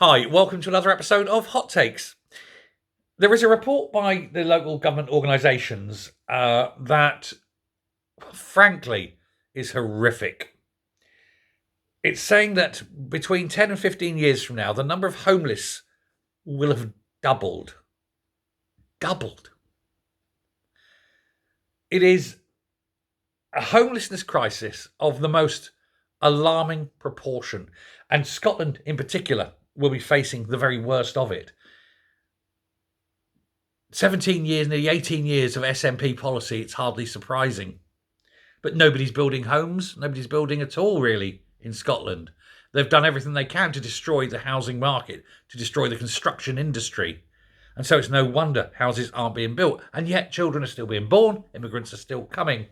Hi, welcome to another episode of Hot Takes. There is a report by the local government organisations that, frankly, is horrific. It's saying that between 10 and 15 years from now, the number of homeless will have doubled. Doubled. It is a homelessness crisis of the most alarming proportion, and Scotland in particular will be facing the very worst of it. 17 years, nearly 18 years of SNP policy, it's hardly surprising. But nobody's building homes, nobody's building at all, really, in Scotland. They've done everything they can to destroy the housing market, to destroy the construction industry. And so it's no wonder houses aren't being built. And yet children are still being born, immigrants are still coming.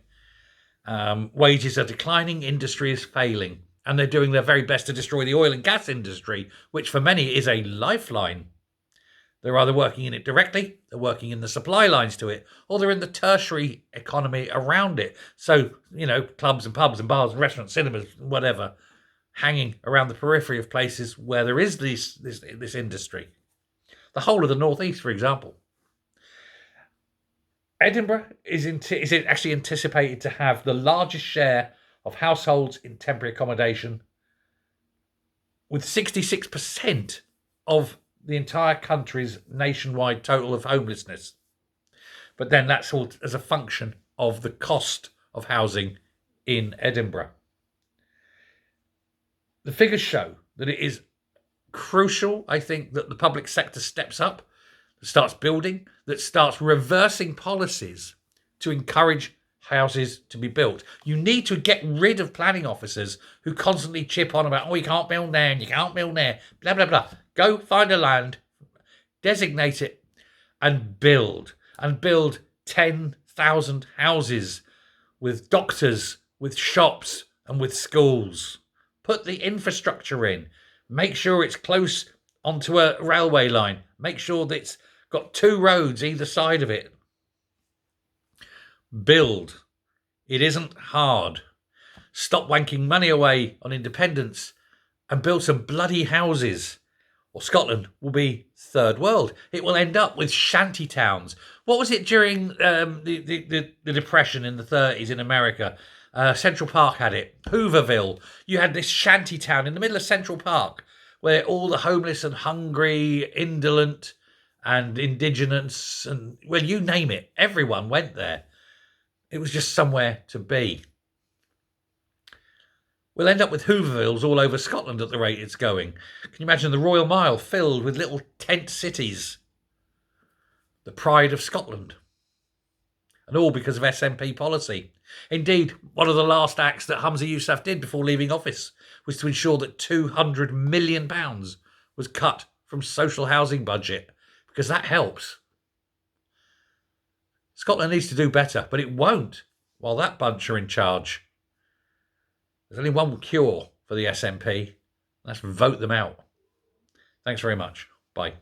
Wages are declining, industry is failing. And they're doing their very best to destroy the oil and gas industry, which for many is a lifeline. They're either working in it directly, they're working in the supply lines to it, or they're in the tertiary economy around it. So, clubs and pubs and bars and restaurants, cinemas, whatever, hanging around the periphery of places where there is this industry. The whole of the northeast, for example. Edinburgh is actually anticipated to have the largest share of households in temporary accommodation, with 66% of the entire country's nationwide total of homelessness. But then that's all as a function of the cost of housing in Edinburgh. The figures show that it is crucial, I think, that the public sector steps up, that starts building, that starts reversing policies to encourage houses to be built. You need to get rid of planning officers who constantly chip on about, you can't build there and you can't build there, blah, blah, blah. Go find a land, designate it, and build. And build 10,000 houses with doctors, with shops, and with schools. Put the infrastructure in. Make sure it's close onto a railway line. Make sure that it's got 2 roads either side of it. Build. It isn't hard. Stop wanking money away on independence and build some bloody houses, or Scotland will be third world. It will end up with shanty towns. What was it during the Depression in the 30s in America? Central Park had it. Hooverville. You had this shanty town in the middle of Central Park where all the homeless and hungry, indolent and indigenous and, well, you name it, everyone went there. It was just somewhere to be. We'll end up with Hoovervilles all over Scotland at the rate it's going. Can you imagine the Royal Mile filled with little tent cities? The pride of Scotland. And all because of SNP policy. Indeed, one of the last acts that Humza Yousaf did before leaving office was to ensure that £200 million was cut from social housing budget, because that helps. Scotland needs to do better, but it won't while that bunch are in charge. There's only one cure for the SNP. Let's vote them out. Thanks very much. Bye.